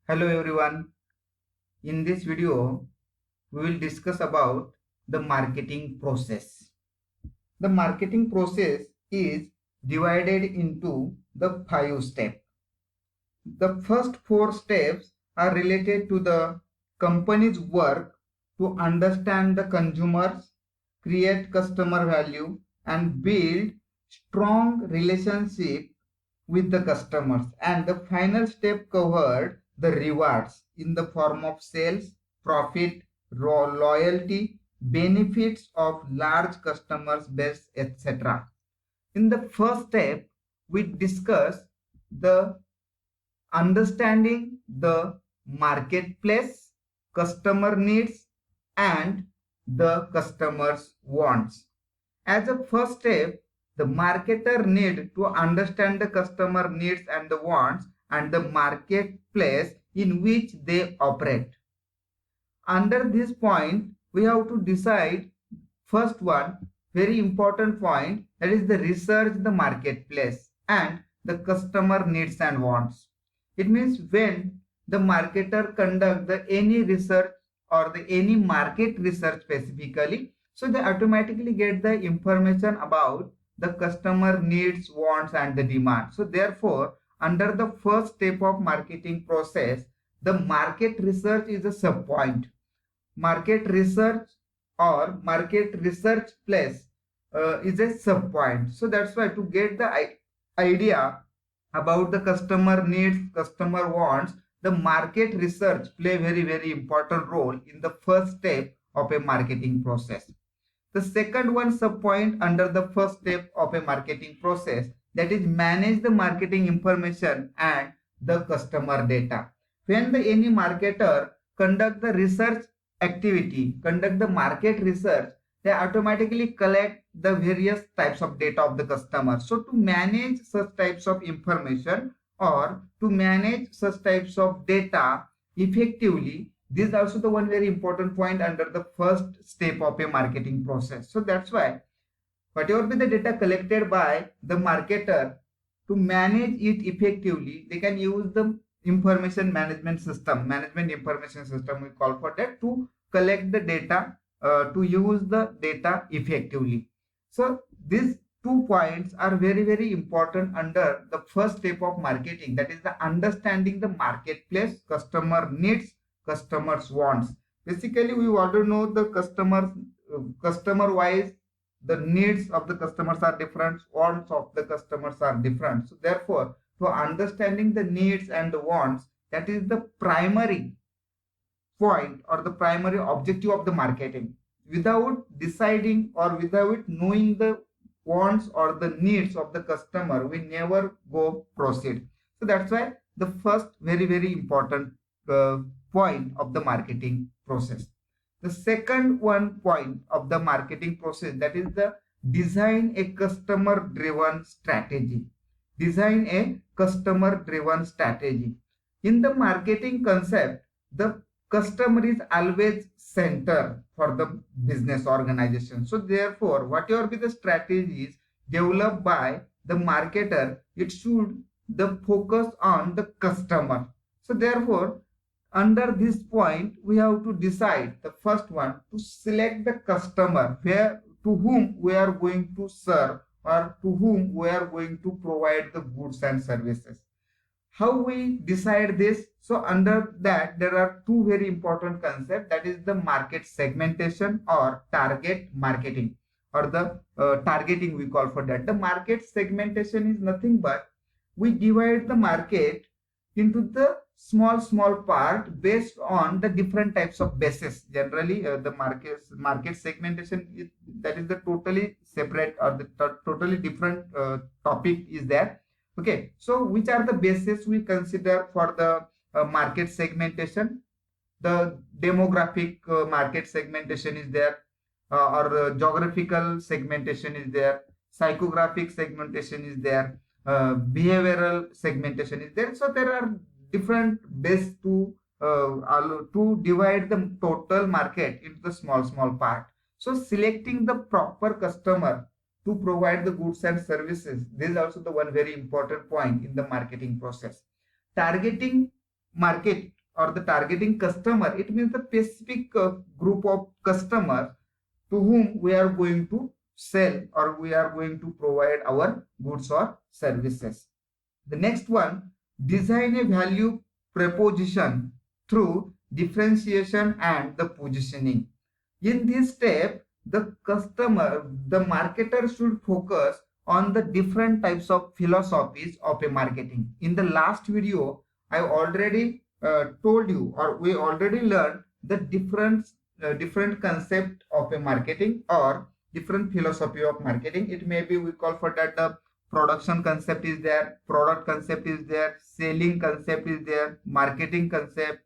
Hello everyone. In this video, we will discuss about the marketing process. The marketing process is divided into the 5 steps. The first 4 steps are related to the company's work to understand the consumers, create customer value, and build strong relationship with the customers. And the final step covered the rewards in the form of sales, profit, loyalty, benefits of large customers base, etc. In the first step, we discuss the understanding the marketplace, customer needs, and the customer's wants. As a first step, the marketer need to understand the customer needs and the wants and the marketplace in which they operate. Under this point, we have to decide first one very important point, that is the research the marketplace and the customer needs and wants. It means when the marketer conduct the any research or the any market research specifically, so they automatically get the information about the customer needs, wants, and the demand. So therefore, under the first step of marketing process, the market research is a sub point. Market research or market research place is a sub point. So that's why to get the idea about the customer needs, customer wants, the market research play very important role in the first step of a marketing process. The second one sub point under the first step of a marketing process, that is manage the marketing information and the customer data. When the any marketer conduct the research activity, conduct the market research, they automatically collect the various types of data of the customer. So to manage such types of information or to manage such types of data effectively, this is also the one very important point under the first step of a marketing process. So that's why whatever be the data collected by the marketer, to manage it effectively, they can use the information management system, management information system we call for that, to collect the data, to use the data effectively. So these 2 points are very important under the first step of marketing, that is the understanding the marketplace, customer needs, customers wants. Basically we want to know the customer wise, the needs of the customers are different, wants of the customers are different. So therefore, to understanding the needs and the wants, that is the primary point or the primary objective of the marketing. Without deciding or without knowing the wants or the needs of the customer, we never go proceed. So that's why the first very important uh, point of the marketing process. The second one point of the marketing process, that is the design a customer driven strategy. Design a customer driven strategy. In the marketing concept, the customer is always center for the business organization. So therefore, whatever be the strategies developed by the marketer, it should the focus on the customer. So therefore, under this point, we have to decide the first one, to select the customer where to whom we are going to serve or to whom we are going to provide the goods and services. How we decide this? So under that, there are two very important concepts, that is the market segmentation or target marketing, or the targeting we call for that. The market segmentation is nothing but we divide the market into the small part based on the different types of bases. Generally the market segmentation is, that is the totally separate or the totally different topic is there. Okay, so which are the bases we consider for the market segmentation? The demographic market segmentation is there, or geographical segmentation is there, psychographic segmentation is there, behavioral segmentation is there. So there are different ways to divide the total market into the small part. So selecting the proper customer to provide the goods and services, this is also the one very important point in the marketing process. Targeting market or the targeting customer, it means the specific group of customers to whom we are going to sell or we are going to provide our goods or services. The next one, design a value proposition through differentiation and the positioning. In this step, the marketer should focus on the different types of philosophies of a marketing. In the last video, I already told you, or we already learned the different concept of a marketing or different philosophy of marketing. It may be we call for that the production concept is there, product concept is there, selling concept is there, marketing concept,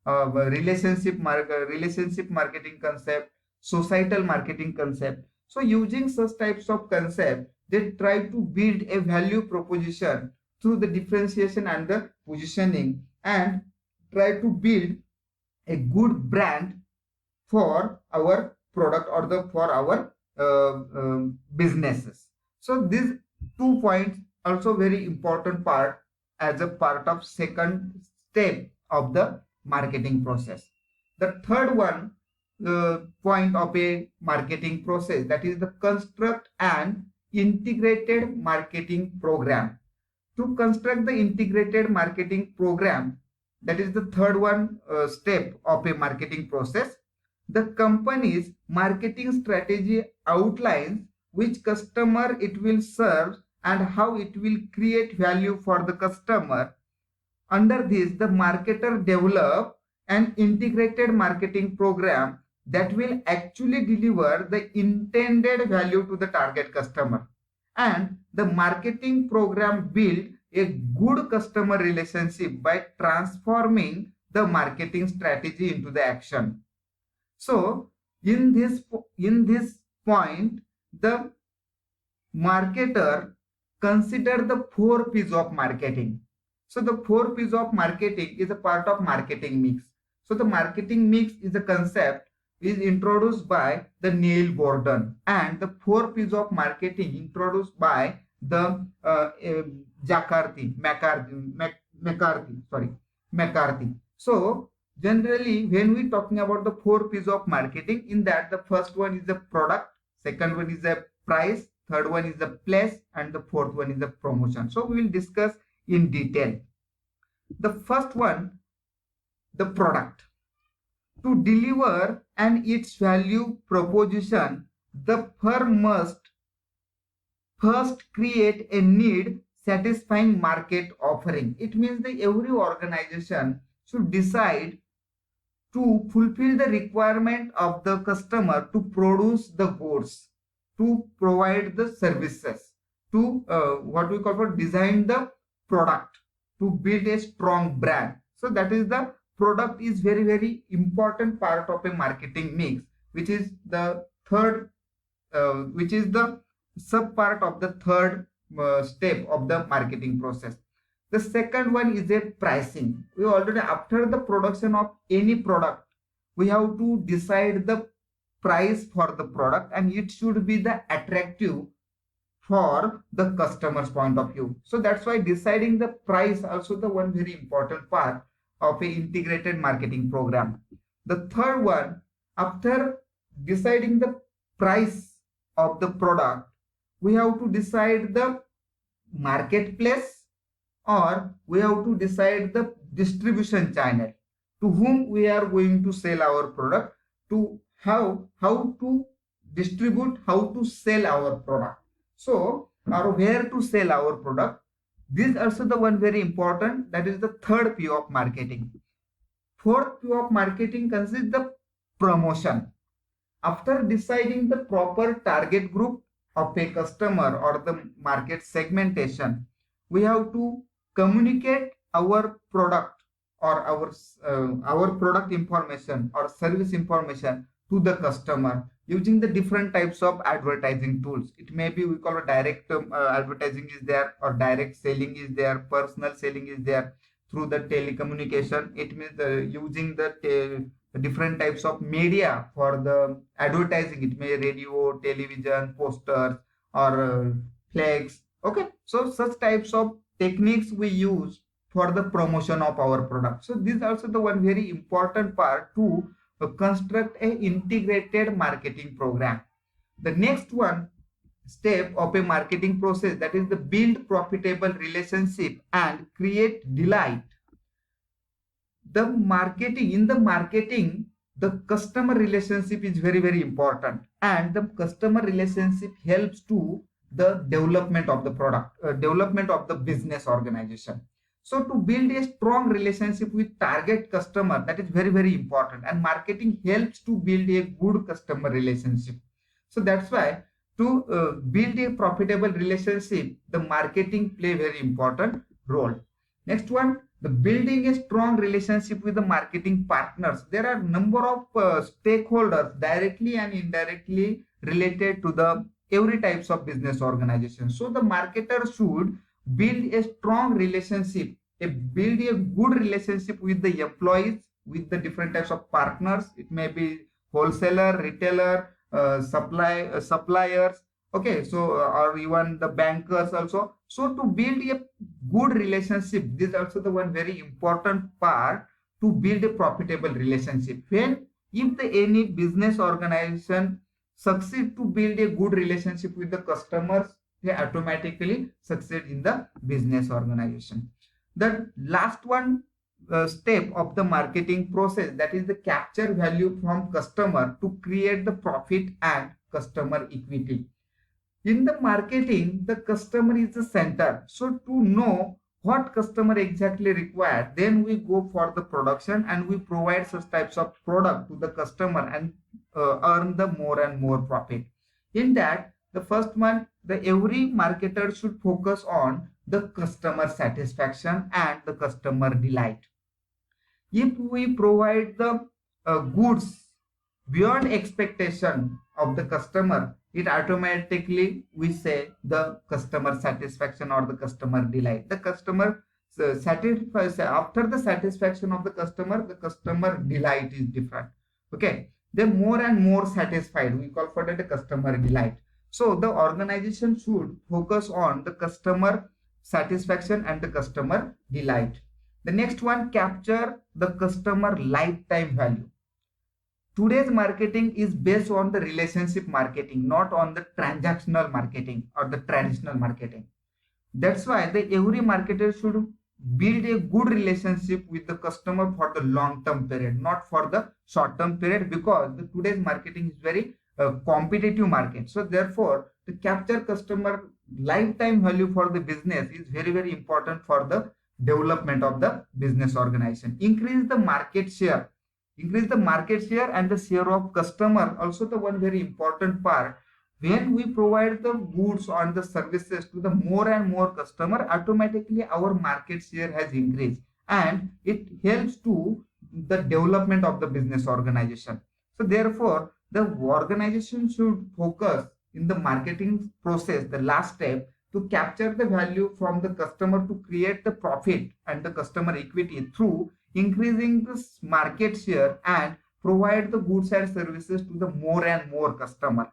relationship marketing concept, societal marketing concept. So using such types of concept, they try to build a value proposition through the differentiation and the positioning, and try to build a good brand for our product or for our businesses. So these 2 points also very important part as a part of second step of the marketing process. The third one point of a marketing process, that is the construct an integrated marketing program. To construct the integrated marketing program, that is the third one step of a marketing process. The company's marketing strategy outlines which customer it will serve and how it will create value for the customer. Under this, the marketer develop an integrated marketing program that will actually deliver the intended value to the target customer. And the marketing program build a good customer relationship by transforming the marketing strategy into the action. So in this point, the marketer consider the 4 P's of marketing. So the 4 P's of marketing is a part of marketing mix. So the marketing mix is a concept is introduced by the Neil Borden, and the 4 P's of marketing introduced by the McCarthy. So generally, when we talking about the 4 P's of marketing, in that the first one is the product, second one is the price, third one is the place, and the fourth one is the promotion. So we will discuss in detail. The first one, the product. To deliver and its value proposition, the firm must first create a need satisfying market offering. It means that every organization should decide to fulfill the requirement of the customer to produce the goods, to provide the services, to what we call for design the product, to build a strong brand. So that is the product is very, very important part of a marketing mix, which is the third, which is the sub part of the third step of the marketing process. The second one is a pricing. We already, after the production of any product, we have to decide the price for the product, and it should be the attractive for the customer's point of view. So that's why deciding the price also the one very important part of a integrated marketing program. The third one, after deciding the price of the product, we have to decide the marketplace, or we have to decide the distribution channel to whom we are going to sell our product, to how to distribute, how to sell our product. So, or where to sell our product. This is also the one very important, that is the third P of marketing. Fourth P of marketing consists the promotion. After deciding the proper target group of a customer or the market segmentation, we have to communicate our product or our product information or service information to the customer using the different types of advertising tools. It may be we call it direct advertising is there, or direct selling is there, personal selling is there, through the telecommunication. It means using the different types of media for the advertising. It may radio, television, posters, or flags. Okay, so such types of techniques we use for the promotion of our product. So this is also the one very important part to construct a integrated marketing program. The next one step of a marketing process, that is the build profitable relationship and create delight. The marketing, the customer relationship is very important, and the customer relationship helps to the development of the product, development of the business organization. So to build a strong relationship with target customer, that is very important, and marketing helps to build a good customer relationship. So that's why to build a profitable relationship, the marketing play very important role. Next one, the building a strong relationship with the marketing partners. There are number of stakeholders directly and indirectly related to the every types of business organization. So the marketer should build a strong relationship, build a good relationship with the employees, with the different types of partners. It may be wholesaler, retailer, suppliers, okay, so or even the bankers also. So to build a good relationship, this is also the one very important part to build a profitable relationship. When if any business organization succeed to build a good relationship with the customers, they automatically succeed in the business organization. The last one step of the marketing process, that is the capture value from customer to create the profit and customer equity. In the marketing, the customer is the center. So to know what customer exactly required, then we go for the production and we provide such types of product to the customer and earn the more and more profit. In that, the first one, the every marketer should focus on the customer satisfaction and the customer delight. If we provide the goods beyond expectation of the customer, it automatically we say the customer satisfaction or the customer delight. The customer satisfies after the satisfaction of the customer delight is different. Okay, they're more and more satisfied. We call for that the customer delight. So the organization should focus on the customer satisfaction and the customer delight. The next one, capture the customer lifetime value. Today's marketing is based on the relationship marketing, not on the transactional marketing or the traditional marketing. That's why every marketer should build a good relationship with the customer for the long-term period, not for the short-term period, because today's marketing is very competitive market. So therefore, to capture customer lifetime value for the business is very important for the development of the business organization. Increase the market share and the share of customer, also the one very important part. When we provide the goods or the services to the more and more customer, automatically our market share has increased, and it helps to the development of the business organization. So therefore, the organization should focus in the marketing process, the last step, to capture the value from the customer to create the profit and the customer equity through increasing the market share and provide the goods and services to the more and more customer.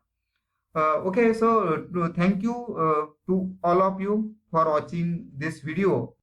Okay, so thank you to all of you for watching this video.